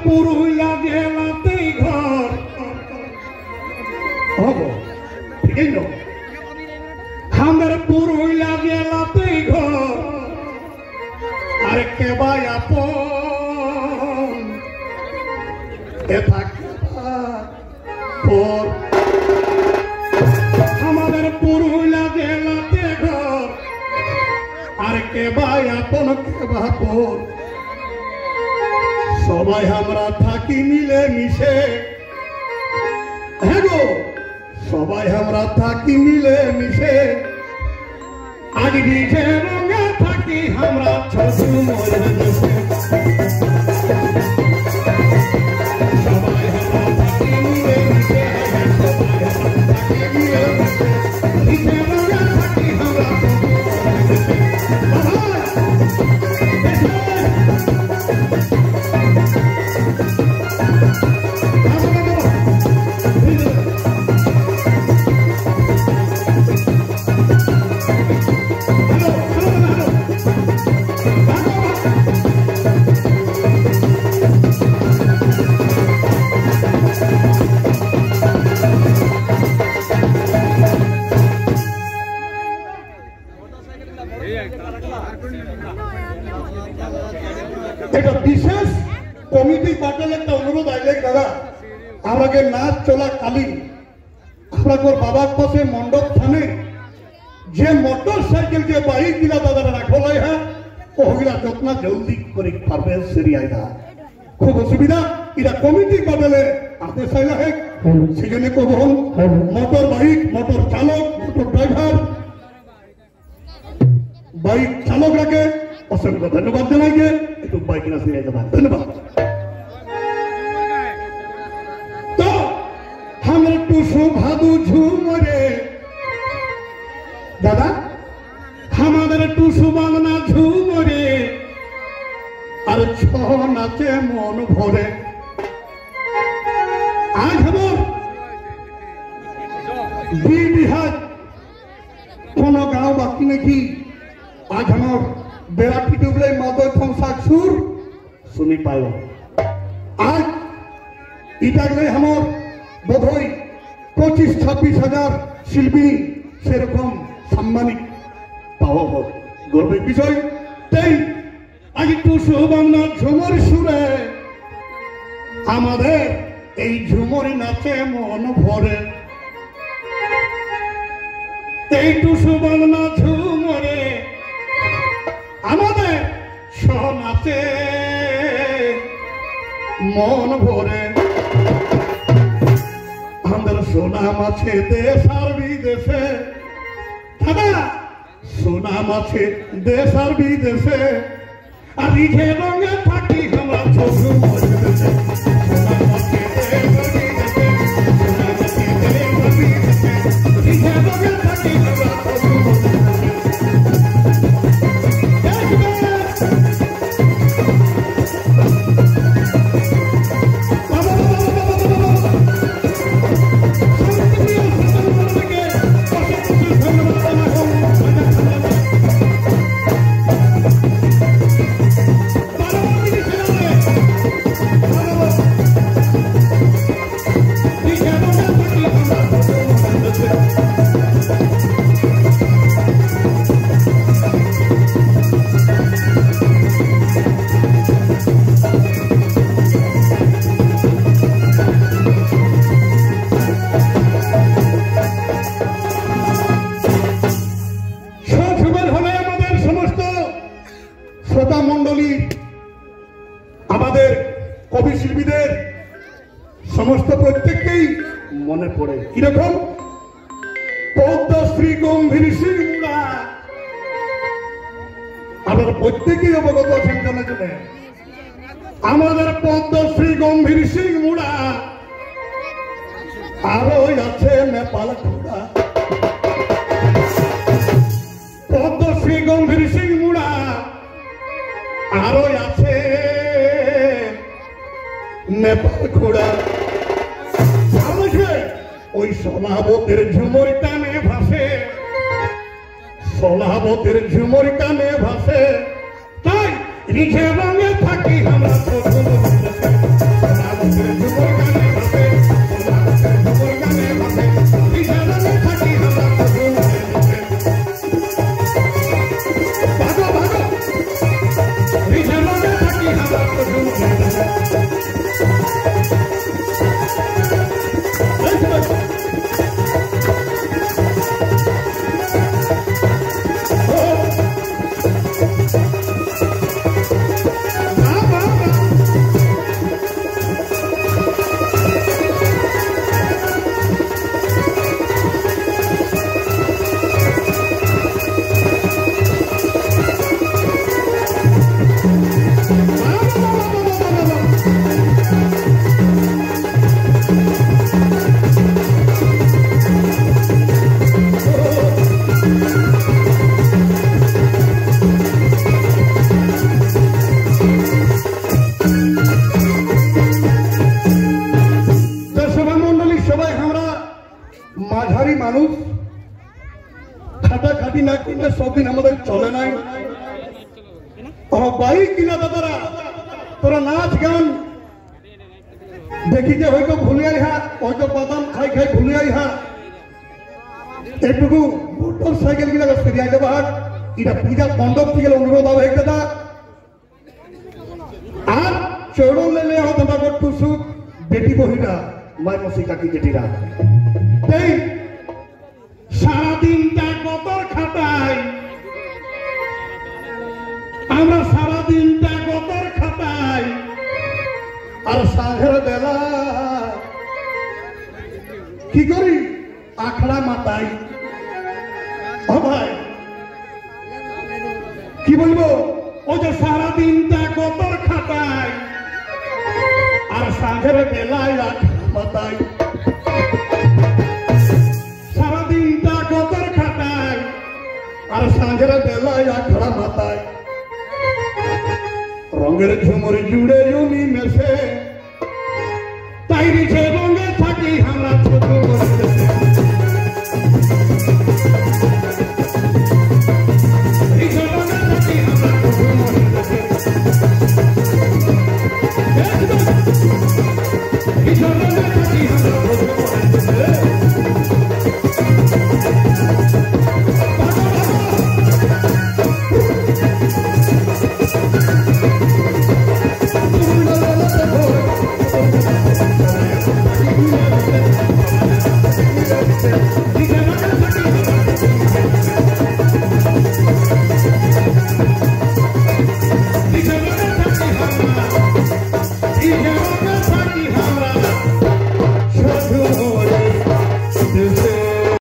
পুরুলিয়া জেলাতেই ঘর হব ঠিক না আমাদের পুরুলিয়া জেলাতেই ঘর আর কেবাই আপন এটা পর আমাদের পুরুলিয়া জেলাতে ঘর আর কেবাই আপন কেবা পর সবাই আমরা থাকি মিলে মিশে হ্যাঁ গো সবাই আমরা থাকি মিলে মিশে আজ নিজে রঙে থাকি আমরা ছোট মরে দেশে সবাই আমরা থাকি মিলে মিশে সবাই আমরা থাকি মিলে মিশে নিজে রঙে থাকি আমরা এটা বিশেষ কমিটি পাঠালে একটা অনুরোধ আইলে দাদা আমাকে নাচ চলাকালীন আপনার বাবার পাশে মণ্ডপ থানে যে মোটর সাইকেল যে বাইক গিলা দাদা রাখল হ্যাঁ ওগুলা যত্ন জলদি করে পারবে সেরিয়াইদা খুব অসুবিধা এটা কমিটি পাঠালে আপনি চাইলে হে সেই জন্য কখন মোটর বাইক মোটর চালক মোটর ড্রাইভার বাইক চালক রাখে অসংখ্য ধন্যবাদ জানাইকে একটু বাইক না ফিরে যাবা ধন্যবাদ তো আমরা টুসু ভাদু ঝুমরে দাদা আমাদের টুসু বাংলা ঝুমরে আর ছ নাচে মন ভরে আজ আমার বিহার কোন গাঁও বাকি নাকি আজ আমার বেড়াটি ডুবলে মাদয় সংসার সুর শুনি পাইল আজ ইটাগলে আমার বোধহয় 25-26,000 শিল্পী সেরকম সম্মানিত পাওয়া হোক গর্বের বিষয় তাই আজ একটু সুবাংলা ঝুমর সুরে আমাদের এই ঝুমরি নাচে মন ভরে এই টুসু বাংলা ঝুমরে আমাদের নাচে মন ভরে আমাদের সুনাম আছে দেশ আর বিদেশে দাদা সুনাম আছে দেশ আর বিদেশে আর নিজে রঙে থাকি আমরা ছোট মরে দেশে সুনাম আছে দেশ আর বিদেশে সুনাম আছে দেশ আর বিদেশে নিজে রঙে থাকি আমরা ছোট মরে আমাদের কবি শিল্পীদের সমস্ত প্রত্যেককেই মনে পড়ে কিরকম পদ্মশ্রী গম্ভীর সিং মুড়া আবার প্রত্যেকেই অবগত আছেন জানা জন্য আমাদের পদ্মশ্রী গম্ভীর সিং মুড়া আরো আছে নেপাল খুড়া পদ্মশ্রী গম্ভীর সিং মুড়া আরো আছে নেপাল খুড়া ওই সোলাবতের ঝুমর কানে ভাসে সোলাবতের ঝুমর কানে ভাসে তাই নিজে রঙে থাকি আমরা থাকলে সব দিন আমাদের চলে নাই। বাইক কিনা দাদারা তোরা নাচ গান দেখি যে হয়তো ভুলিয়াই হা, হয়তো বাদাম খাই খাই ভুলিয়াই হা, এটুকু মোটর সাইকেল গুলা ফিরিয়াই দেবা। এটা পূজা মণ্ডপ থেকে অনুরোধ হবে দাদা। আর চৌড়ন লেলে দাদা গট্টু সুখ বেটি বহিরা মায় মসি কাকি জেঠিরা এই সারাদিনটা গতর খাটাই, আমরা সারাদিনটা গতর খাটাই, আর সাঁঝের বেলা কি করি আখড়া মাতাই। ও ভাই কি বলবো, ওই যে সারাদিনটা গতর খাটাই আর সাঁঝের বেলায় আখড়া মাতাই, সারাদিনটা গতর খাটাই আর সাঁঝের বেলায় আখড়া মাতাই। রঙের ঝুমুর জুড়ে জমি মেশে